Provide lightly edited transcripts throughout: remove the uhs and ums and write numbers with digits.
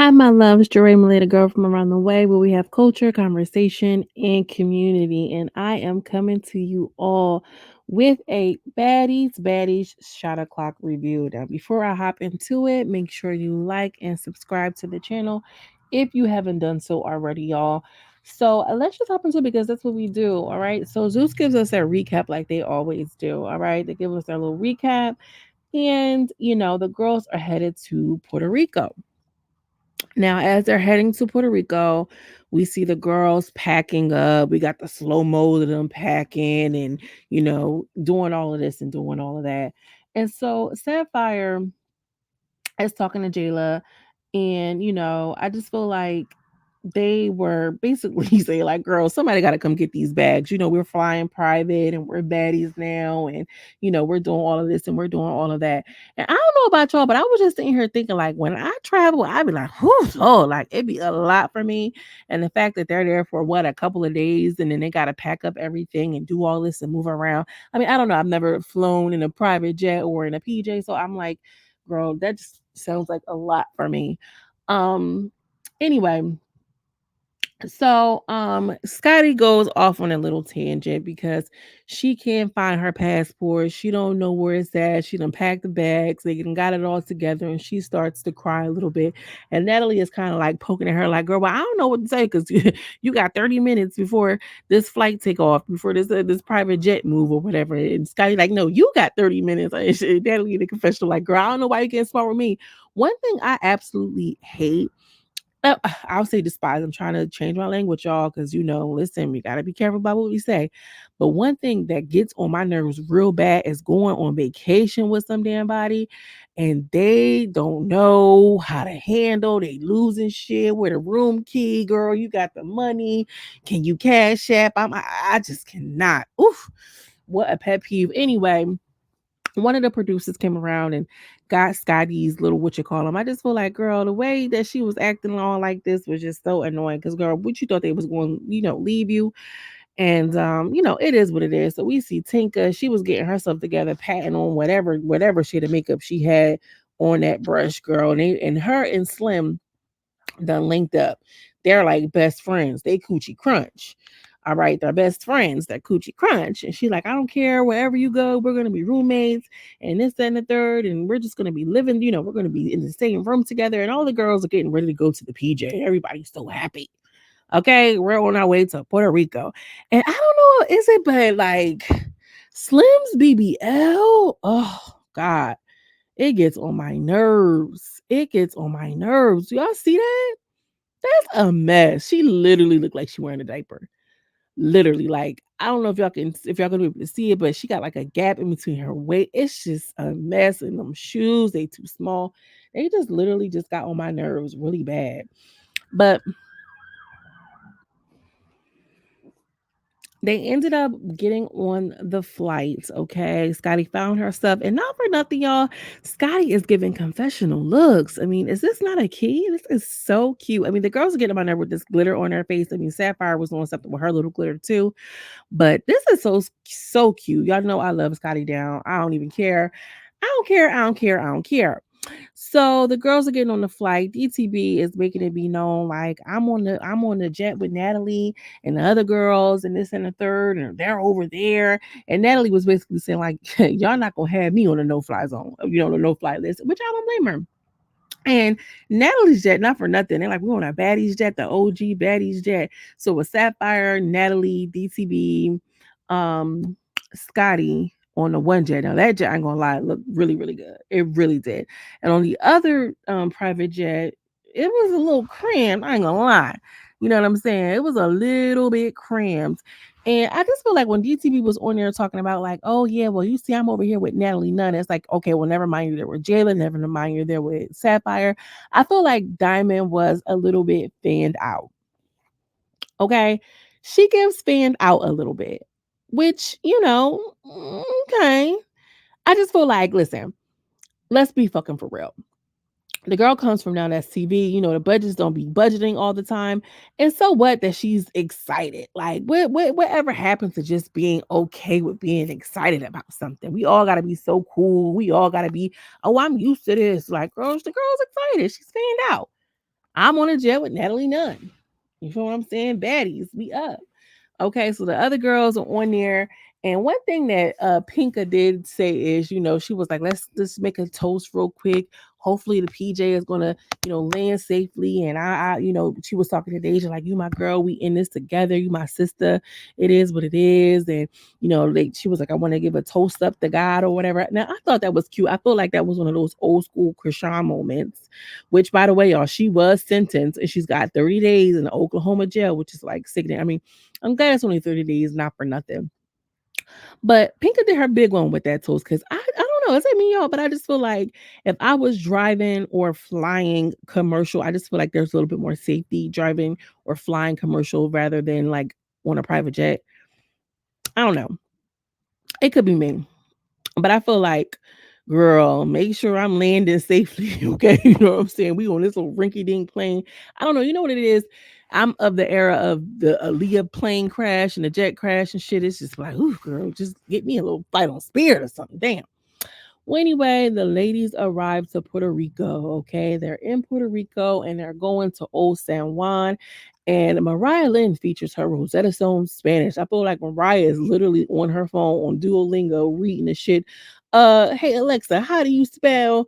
Hi, my loves. Jeray Maleta girl from around the way where we have culture, conversation, and community. And I am coming to you all with a baddies shot o'clock review. Now, before I hop into it, make sure you like and subscribe to the channel if you haven't done so already, y'all. So let's just hop into it because that's what we do. All right. So Zeus gives us a recap like they always do. All right. They give us their little recap. And, the girls are headed to Puerto Rico. Now, as they're heading to Puerto Rico, we see the girls packing up. We got the slow mo of them packing and, doing all of this and doing all of that. And so Sapphire is talking to Jayla, and I just feel like they were basically saying, like, girl, somebody got to come get these bags. We're flying private and we're baddies now, and we're doing all of this and we're doing all of that. And I don't know about y'all, but I was just sitting here thinking, like, when I travel, I'd be like, whew, Lord, like it'd be a lot for me. And the fact that they're there for what, a couple of days, and then they got to pack up everything and do all this and move around. I mean, I don't know. I've never flown in a private jet or in a PJ, so I'm like, girl, that just sounds like a lot for me. Anyway, so Scotty goes off on a little tangent because she can't find her passport. She don't know where it's at. She done packed the bags. They done got it all together, and she starts to cry a little bit. And Natalie is kind of like poking at her, like, "Girl, well, I don't know what to say because you got 30 minutes before this flight take off, before this private jet move or whatever." And Scotty like, "No, you got 30 minutes." And Natalie in the confessional like, "Girl, I don't know why you can't smart with me." One thing I absolutely hate, I'll say despise. I'm trying to change my language, y'all, because listen, we gotta be careful about what we say. But one thing that gets on my nerves real bad is going on vacation with some damn body, and they don't know how to handle. They losing shit with a room key, girl. You got the money. Can you cash app? I just cannot. Oof, what a pet peeve. Anyway, one of the producers came around and got Scotty's little what you call him. I just feel like, girl, the way that she was acting all like this was just so annoying. Cause girl, what you thought they was going, leave you. And it is what it is. So we see Tinka, she was getting herself together, patting on whatever shade of makeup she had on that brush, girl. And her and Slim done linked up. They're like best friends. They coochie crunch. All right, they're best friends. They're coochie crunch. And she like, I don't care wherever you go. We're gonna be roommates and this, that, and the third, and we're just gonna be living. We're gonna be in the same room together. And all the girls are getting ready to go to the PJ. Everybody's so happy. Okay, we're on our way to Puerto Rico, and I don't know, is it, but like Slim's BBL. Oh God, it gets on my nerves. It gets on my nerves. Y'all see that? That's a mess. She literally looked like she wearing a diaper. Literally, like, I don't know if y'all gonna be able to see it, but she got like a gap in between her waist. It's just a mess. And them shoes, they too small. They just literally just got on my nerves really bad. But they ended up getting on the flight, okay? Scotty found her stuff, and not for nothing, y'all. Scotty is giving confessional looks. I mean, is this not a key? This is so cute. I mean, the girls are getting on my nerve with this glitter on her face. I mean, Sapphire was doing something with her little glitter too. But this is so cute. Y'all know I love Scotty down. I don't even care. I don't care. I don't care. I don't care. So the girls are getting on the flight. DTB is making it be known like I'm on the jet with Natalie and the other girls and this and the third, and they're over there. And Natalie was basically saying like, y'all not gonna have me on the no fly zone, the no fly list, which I don't blame her. And Natalie's jet, not for nothing. They're like, we're on a Baddies jet, the OG Baddies jet. So with Sapphire, Natalie, DTB, Scotty on the one jet. Now that jet, I ain't gonna lie, looked really, really good. It really did. And on the other private jet, it was a little cramped. I ain't gonna lie. You know what I'm saying? It was a little bit cramped. And I just feel like when DTV was on there talking about like, oh yeah, well you see, I'm over here with Natalie Nunn. It's like, okay, well never mind you there with Jalen, never mind you there with Sapphire. I feel like Diamond was a little bit fanned out. Okay, she gives fanned out a little bit, which okay. I just feel like, listen, let's be fucking for real. The girl comes from down that's TV. The budgets don't be budgeting all the time. And so what that she's excited? Like, whatever happens to just being okay with being excited about something? We all gotta be so cool. We all gotta be, oh, I'm used to this. Like, girls, the girl's excited. She's fanned out. I'm on a jet with Natalie Nunn. You feel what I'm saying? Baddies, we up. Okay, so the other girls are on there. And one thing that Pinka did say is, she was like, let's just make a toast real quick. Hopefully the PJ is gonna, land safely. And she was talking to Deja, like, you my girl, we in this together, you my sister. It is what it is. And like she was like, I want to give a toast up to God or whatever. Now I thought that was cute. I feel like that was one of those old school Krishan moments. Which, by the way, y'all, she was sentenced and she's got 30 days in the Oklahoma jail, which is like sickening. I mean, I'm glad it's only 30 days, not for nothing. But Pinka did her big one with that toast because I don't know, it's like me, y'all, but I just feel like if I was driving or flying commercial, I just feel like there's a little bit more safety driving or flying commercial rather than like on a private jet. I don't know. It could be me. But I feel like, girl, make sure I'm landing safely, okay? You know what I'm saying? We on this little rinky dink plane. I don't know. You know what it is? I'm of the era of the Aaliyah plane crash and the jet crash and shit. It's just like, ooh, girl, just get me a little fight on Spirit or something. Damn. Well, anyway, the ladies arrived to Puerto Rico. Okay, they're in Puerto Rico and they're going to Old San Juan. And Mariah Lynn features her Rosetta Stone Spanish. I feel like Mariah is literally on her phone on Duolingo reading the shit. Hey Alexa, how do you spell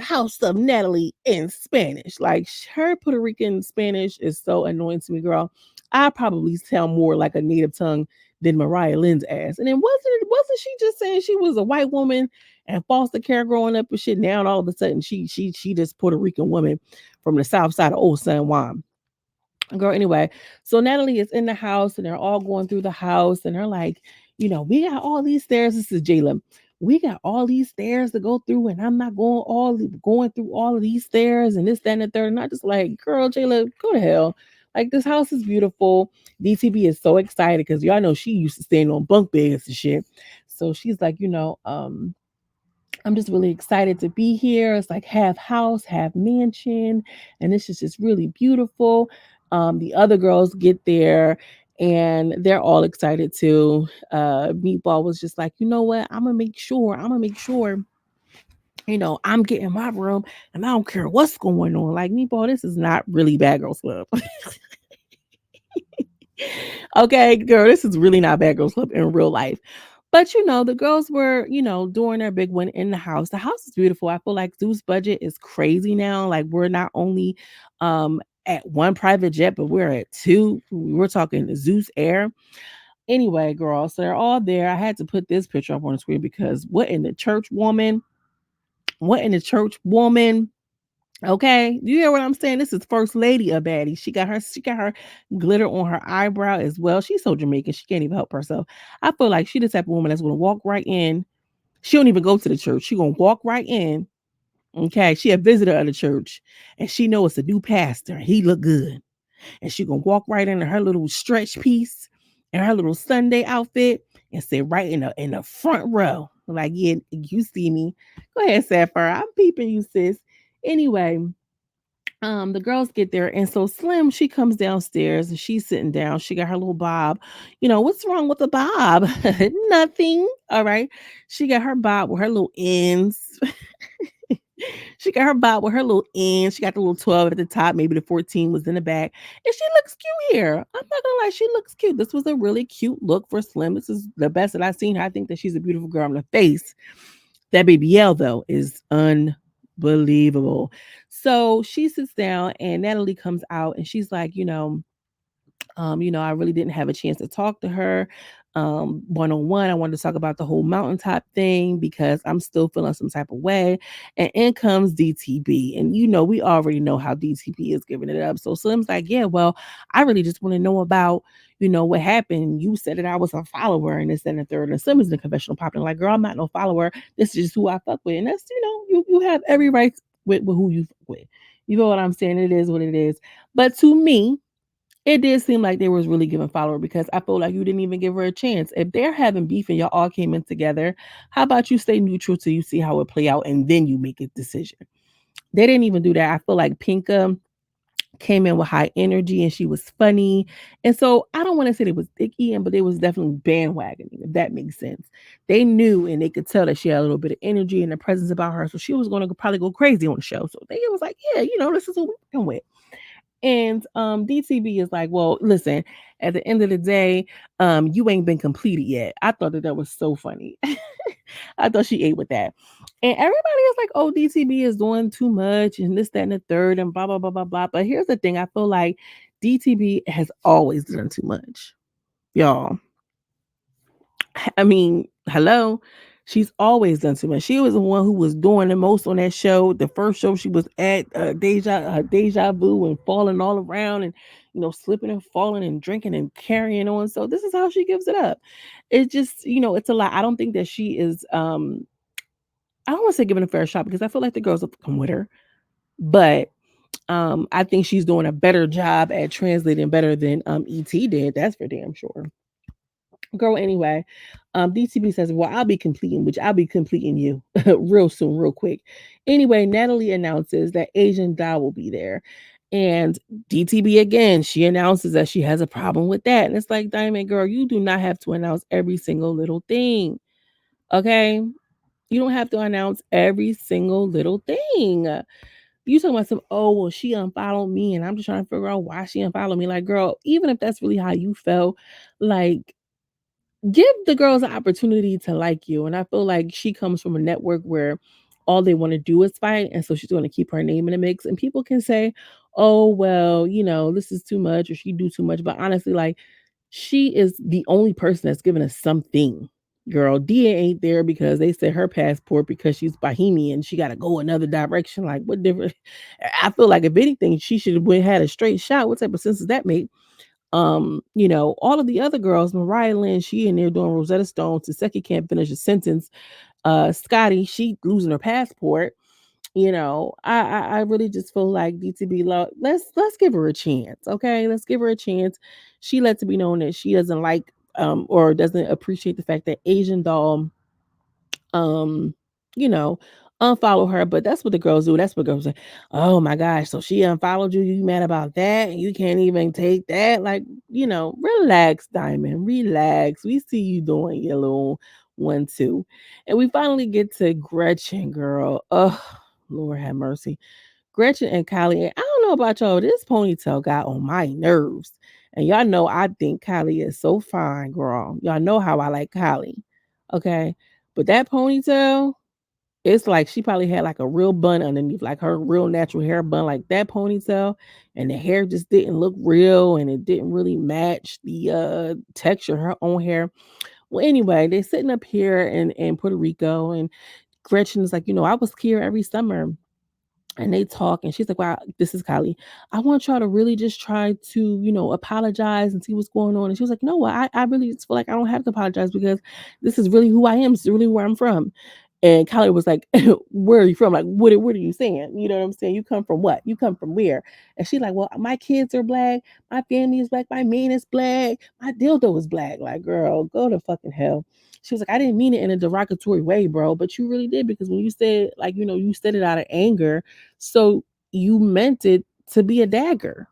House of Natalie in Spanish? Like her Puerto Rican Spanish is so annoying to me, girl. I probably sound more like a native tongue than Mariah Lynn's ass. And then wasn't she just saying she was a white woman and foster care growing up and shit? Now all of a sudden she this Puerto Rican woman from the south side of Old San Juan. Girl, anyway, so Natalie is in the house and they're all going through the house and they're like, we got all these stairs. This is Jayla. We got all these stairs to go through, and I'm not going through all of these stairs and this, that, and the third. And I just like, girl, Jayla, go to hell. Like this house is beautiful. DTB is so excited because y'all know she used to stand on bunk beds and shit. So she's like, I'm just really excited to be here. It's like half house, half mansion, and this is just really beautiful. The other girls get there and they're all excited too. Meatball was just like, you know what? I'm gonna make sure, I'm getting my room and I don't care what's going on. Like, Meatball, this is not really Bad Girls Club. Okay, girl, this is really not Bad Girls Club in real life. But the girls were, doing their big one in the house. The house is beautiful. I feel like Zeus budget is crazy now. Like we're not only at one private jet, but we're at two. We're talking Zeus Air. Anyway, girl, so they're all there. I had to put this picture up on the screen because what in the church woman? What in the church woman? Okay, you hear what I'm saying? This is First Lady of Baddie. She got her glitter on her eyebrow as well. She's so Jamaican, she can't even help herself. I feel like she the type of woman that's gonna walk right in. She don't even go to the church. She gonna walk right in. Okay, she a visitor of the church, and she know it's a new pastor. He look good, and she gonna walk right into her little stretch piece and her little Sunday outfit and sit right in the front row. Like, yeah, you see me. Go ahead, Sapphire. I'm peeping you, sis. Anyway, the girls get there and so Slim, she comes downstairs and she's sitting down. She got her little bob. What's wrong with the bob? Nothing. All right. She got her bob with her little ends. She got her bob with her little ends. She got the little 12 at the top, maybe the 14 was in the back, and she looks cute here. I'm not gonna lie, she looks cute. This was a really cute look for Slim. This is the best that I've seen her. I think that she's a beautiful girl on the face. That baby L though is unbelievable. So she sits down and Natalie comes out and she's like, I really didn't have a chance to talk to her one on one. I wanted to talk about the whole mountaintop thing because I'm still feeling some type of way. And in comes DTB. And we already know how DTB is giving it up. So Slim's like, yeah, well, I really just want to know about, what happened. You said that I was a follower and this and the third. And Slim is in the confessional popping like, girl, I'm not no follower. This is just who I fuck with. And that's, you have every right with who you fuck with. You know what I'm saying? It is what it is. But to me, it did seem like they was really giving follower because I feel like you didn't even give her a chance. If they're having beef and y'all all came in together, how about you stay neutral till you see how it play out and then you make a decision? They didn't even do that. I feel like Pinka came in with high energy and she was funny. And so I don't want to say they was icky, and but they was definitely bandwagoning, if that makes sense. They knew and they could tell that she had a little bit of energy and a presence about her. So she was going to probably go crazy on the show. So they was like, yeah, this is what we're working with. And DTB is like, well, listen, at the end of the day, you ain't been completed yet. I thought that was so funny. I thought she ate with that. And everybody is like, oh, DTB is doing too much and this, that, and the third, and blah, blah, blah, blah, blah. But here's the thing, I feel like DTB has always done too much. Y'all. I mean, hello. She's always done too much. She was the one who was doing the most on that show. The first show she was at, Deja Vu, and falling all around, and slipping and falling and drinking and carrying on. So this is how she gives it up. It's just, it's a lot. I don't think that she is. I don't want to say giving a fair shot because I feel like the girls will come with her, but I think she's doing a better job at translating better than ET did. That's for damn sure. Girl, anyway, DTB says, well, I'll be completing you real soon, real quick. Anyway, Natalie announces that Asian Doll will be there. And DTB again, she announces that she has a problem with that. And it's like, Diamond Girl, you do not have to announce every single little thing. Okay? You don't have to announce every single little thing. You talking about some, oh, well, she unfollowed me and I'm just trying to figure out why she unfollowed me. Like, girl, even if that's really how you felt, like, give the girls an opportunity to like you. And I feel like she comes from a network where all they want to do is fight. And so she's going to keep her name in the mix. And people can say, oh, well, this is too much or she do too much. But honestly, like, she is the only person that's given us something. Girl, Dia ain't there because they said her passport because she's Bahamian. She got to go another direction. Like, what difference? I feel like if anything, she should have had a straight shot. What type of sense does that make? All of the other girls, Mariah Lynn, she in there doing Rosetta Stone. Taseki can't finish a sentence. Scotty, she losing her passport. I really just feel like DTB love. Let's give her a chance, okay? Let's give her a chance. She lets it be known that she doesn't like or doesn't appreciate the fact that Asian Doll um, you know, unfollow her. But that's what the girls do. That's what girls say. Oh my gosh, so she unfollowed you. You mad about that? And you can't even take that. Like, relax, Diamond. Relax. We see you doing your little 1-2. And we finally get to Gretchen, girl. Oh, Lord have mercy. Gretchen and Kylie. I don't know about y'all. This ponytail got on my nerves. And y'all know I think Kylie is so fine, girl. Y'all know how I like Kylie. Okay. But that ponytail, it's like she probably had like a real bun underneath, like her real natural hair bun, like that ponytail. And the hair just didn't look real and it didn't really match the texture of her own hair. Well, anyway, they're sitting up here in Puerto Rico, and Gretchen is like, I was here every summer, and they talk, and she's like, wow, this is Kylie. I want y'all to really just try to, apologize and see what's going on. And she was like, no, I really just feel like I don't have to apologize because this is really who I am. It's really where I'm from. And Kylie was like, where are you from? Like, what are you saying? You know what I'm saying? You come from what? You come from where? And she's like, well, my kids are black. My family is black. My man is black. My dildo is black. Like, girl, go to fucking hell. She was like, I didn't mean it in a derogatory way, bro, but you really did, because when you said, like, you said it out of anger, so you meant it to be a dagger.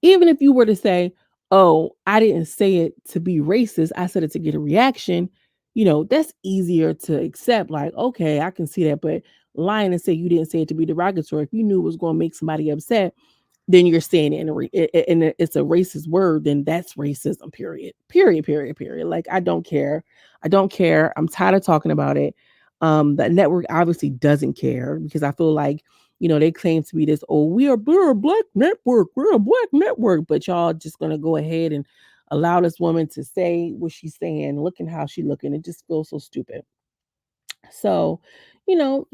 Even if you were to say, oh, I didn't say it to be racist, I said it to get a reaction, that's easier to accept. Like, okay, I can see that. But lying and say you didn't say it to be derogatory, if you knew it was going to make somebody upset, then you're saying it it's a racist word, then that's racism, period. Period, period, period. Like, I don't care. I don't care. I'm tired of talking about it. The network obviously doesn't care, because I feel like, they claim to be this, oh, we're a black network. We're a black network. But y'all just gonna go ahead and allow this woman to say what she's saying, looking how she looking. It just feels so stupid. So, then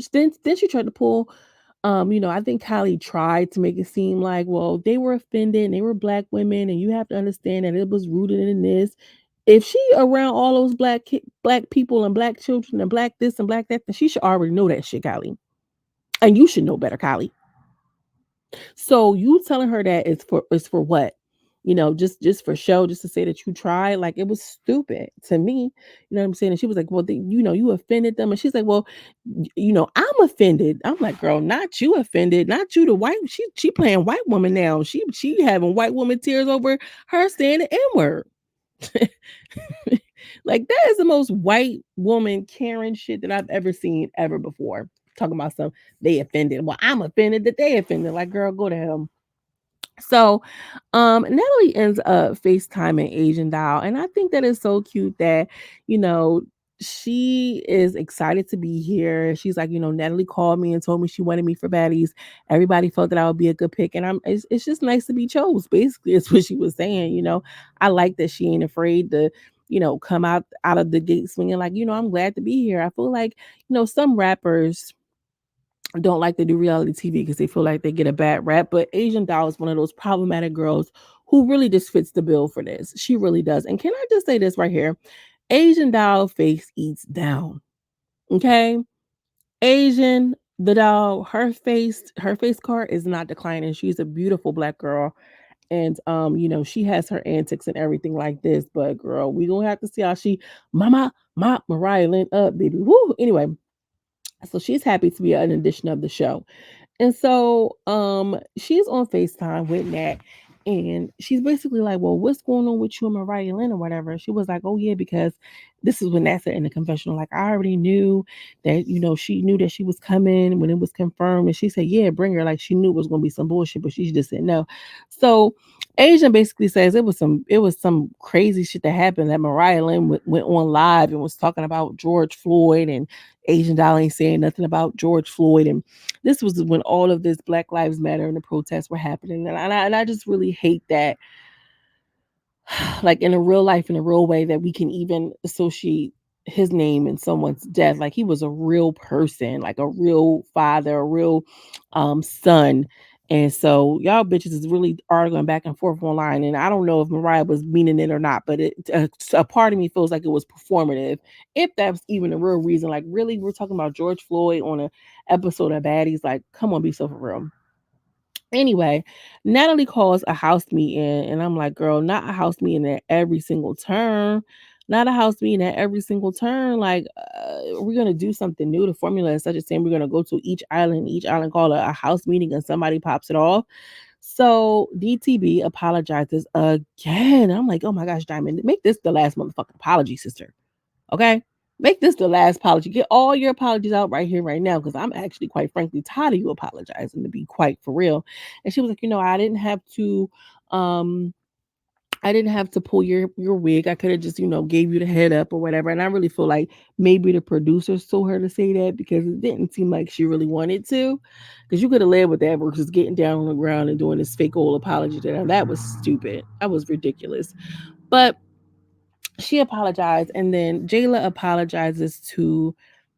she tried to pull, I think Kylie tried to make it seem like, well, they were offended and they were black women, and you have to understand that it was rooted in this. If she around all those black people and black children and black this and black that, then she should already know that shit, Kylie. And you should know better, Kylie. So you telling her that it's for what? just for show, just to say that you tried. Like, it was stupid to me. You know what I'm saying? And she was like, "Well, you offended them." And she's like, "Well, I'm offended." I'm like, "Girl, not you offended, not you, the white. She playing white woman now. She having white woman tears over her saying the N word." Like, that is the most white woman Karen shit that I've ever seen ever before. Talking about some they offended. Well, I'm offended that they offended. Like, girl, go to hell. So, Natalie ends up FaceTiming Asian Doll, and I think that is so cute that, you know, she is excited to be here. She's like, Natalie called me and told me she wanted me for baddies. Everybody felt that I would be a good pick, and it's just nice to be chose. Basically, is what she was saying. I like that she ain't afraid to, come out of the gate swinging. Like, I'm glad to be here. I feel like, some rappers don't like to do reality TV because they feel like they get a bad rap. But Asian Doll is one of those problematic girls who really just fits the bill for this. She really does. And can I just say this right here? Asian Doll face eats down. Okay. Asian, the doll, her face card is not declining. She's a beautiful black girl. And she has her antics and everything like this. But girl, we gonna have to see how she Mariah Lynn up, baby. Woo. Anyway, so she's happy to be an addition of the show. And so, she's on FaceTime with Nat, and she's basically like, "Well, what's going on with you and Mariah Lynn or whatever?" She was like, "Oh yeah, because this is when Nat said in the confessional, like, I already knew that, she knew that she was coming when it was confirmed." And she said, "Yeah, bring her." Like, she knew it was gonna be some bullshit, but she just said no. So Asian basically says it was some crazy shit that happened, that Mariah Lynn went on live and was talking about George Floyd, and Asian Doll ain't saying nothing about George Floyd. And this was when all of this Black Lives Matter and the protests were happening. And I just really hate that, like, in a real life, in a real way, that we can even associate his name in someone's death. Like, he was a real person, like a real father, a real son. And so y'all bitches is really arguing back and forth online. And I don't know if Mariah was meaning it or not, but a part of me feels like it was performative. If that's even a real reason, like, really, we're talking about George Floyd on a episode of Baddies. Like, come on, be so for real. Anyway, Natalie calls a house meeting, and I'm like, "Girl, not a house meeting at every single turn. Not a house meeting at every single turn. Like, we're gonna do something new. The formula is such a saying we're gonna go to each island call a house meeting, and somebody pops it off." So DTB apologizes again. I'm like, "Oh my gosh, Diamond, make this the last motherfucking apology, sister. Okay? Make this the last apology. Get all your apologies out right here, right now, because I'm actually, quite frankly, tired of you apologizing, to be quite for real." And she was like, um, I didn't have to pull your wig. I could have just, gave you the head up or whatever." And I really feel like maybe the producers told her to say that because it didn't seem like she really wanted to. Because you could have led with that versus getting down on the ground and doing this fake old apology to them. That was stupid. That was ridiculous. But she apologized, and then Jayla apologizes to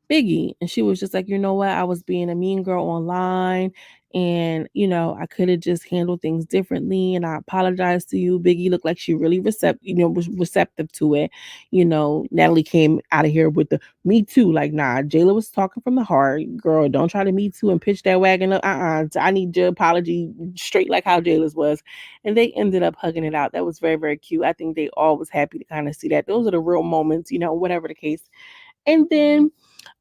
Biggie, and she was just like, "You know what? I was being a mean girl online, and I could have just handled things differently, and I apologize to you." Biggie looked like she really was receptive to it. Natalie came out of here with the "me too." Like, nah, Jayla was talking from the heart. Girl, don't try to me too and pitch that wagon up. I need your apology straight, like how Jayla's was. And they ended up hugging it out. That was very, very cute. I think they all was happy to kind of see that. Those are the real moments, whatever the case. And then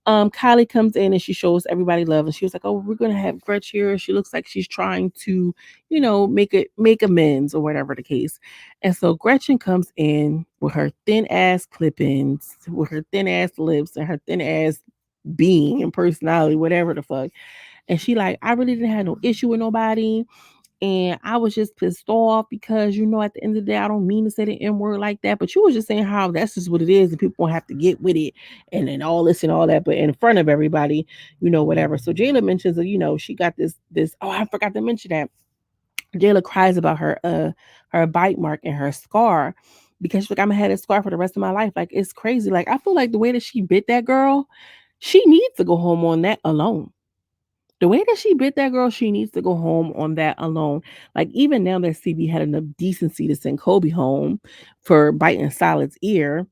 Kylie comes in and she shows everybody love, and she was like, "Oh, we're gonna have Gretch here. She looks like she's trying to, make amends or whatever the case." And so Gretchen comes in with her thin ass clippings, with her thin ass lips and her thin ass being and personality, whatever the fuck. And she like, "I really didn't have no issue with nobody. And I was just pissed off because, at the end of the day, I don't mean to say the N word like that, but you was just saying how that's just what it is, and people won't have to get with it, and then all this and all that, but in front of everybody, whatever." So Jayla mentions that, she got this. Oh, I forgot to mention that. Jayla cries about her bite mark and her scar because she's like, "I'm gonna have this scar for the rest of my life." Like, it's crazy. Like, I feel like the way that she bit that girl, she needs to go home on that alone. The way that she bit that girl, she needs to go home on that alone. Like, even now that CB had enough decency to send Kobe home for biting Solid's ear,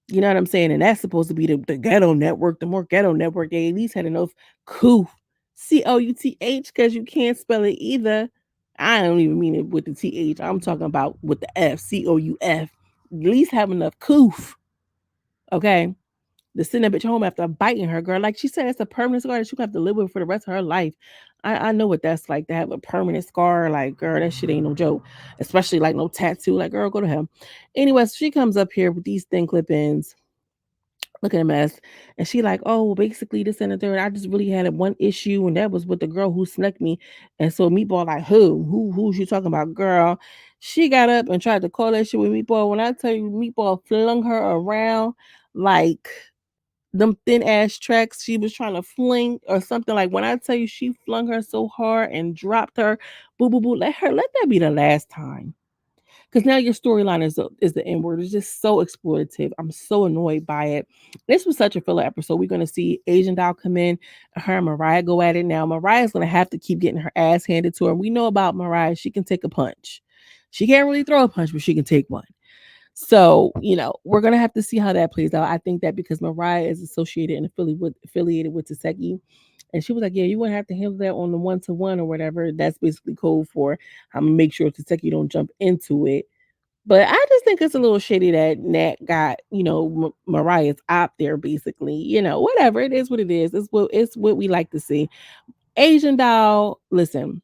you know what I'm saying? And that's supposed to be the ghetto network, the more ghetto network. They at least had enough coof, COUTH, because you can't spell it either. I don't even mean it with the TH. I'm talking about with the F, COUF. At least have enough coof, okay? To send that bitch home after biting her, girl. Like she said, it's a permanent scar that she's gonna have to live with for the rest of her life. I know what that's like to have a permanent scar. Like, girl, that shit ain't no joke. Especially like no tattoo. Like, girl, go to hell. Anyway, so she comes up here with these thin clip-ins, looking a mess. And she like, oh, well, basically this and the third. I just really had one issue, and that was with the girl who snuck me. And so Meatball like, who's you talking about, girl? She got up and tried to call that shit with Meatball. When I tell you, Meatball flung her around like them thin ass tracks she was trying to fling or something. Like when I tell you she flung her so hard and dropped her, boo boo boo. Let that be the last time. Because now your storyline is the N word. It's just so exploitative. I'm so annoyed by it. This was such a filler episode. We're gonna see Asian Doll come in, her and Mariah go at it. Now Mariah's gonna have to keep getting her ass handed to her. We know about Mariah; she can take a punch. She can't really throw a punch, but she can take one. So, we're gonna have to see how that plays out. I think that because Mariah is associated and affiliated with Taseki, and she was like, "Yeah, you wouldn't have to handle that on the 1-to-1 or whatever." That's basically code for I'm gonna make sure Taseki don't jump into it. But I just think it's a little shady that Nat got, Mariah's out there basically. Whatever it is, what it is. It's what we like to see. Asian doll. Listen,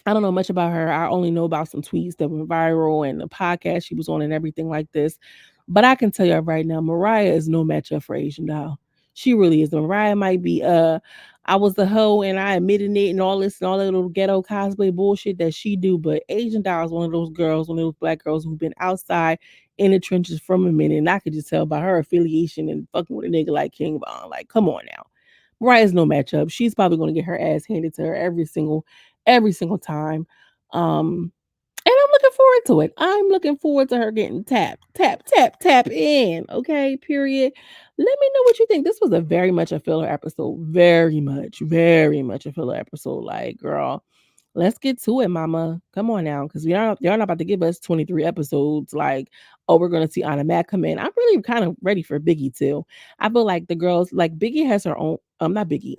I don't know much about her. I only know about some tweets that went viral and the podcast she was on and everything like this. But I can tell you right now, Mariah is no matchup for Asian Doll. She really is. Mariah might be I was the hoe and I admitted it and all this and all that little ghetto cosplay bullshit that she do. But Asian Doll is one of those girls, one of those black girls who've been outside in the trenches from a minute. And I could just tell by her affiliation and fucking with a nigga like King Von. Like, come on now. Mariah's no matchup. She's probably gonna get her ass handed to her every single time. And I'm looking forward to it. I'm looking forward to her getting tap in. Okay, period. Let me know what you think. This was a very much a filler episode. Very much a filler episode. Like, girl, let's get to it, mama. Come on now. Because y'all not about to give us 23 episodes. Like, oh, we're gonna see Anna Mac come in. I'm really kind of ready for Biggie too. I feel like the girls, like Biggie has her own, not Biggie,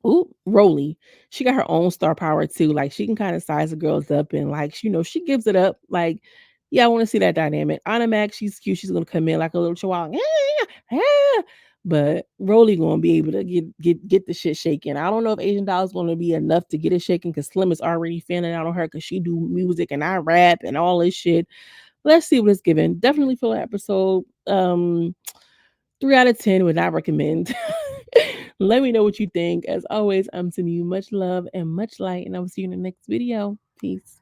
ooh, Roly. She got her own star power too. Like she can kind of size the girls up and like she gives it up. Like, yeah, I want to see that dynamic. Anna Mac, she's cute. She's gonna come in like a little chihuahua. But Roly gonna be able to get the shit shaking. I don't know if Asian Doll's gonna be enough to get it shaking because Slim is already fanning out on her because she do music and I rap and all this shit. Let's see what it's given. Definitely feel an episode. 3 out of 10 would not recommend. Let me know what you think. As always, I'm sending you much love and much light, and I will see you in the next video. Peace.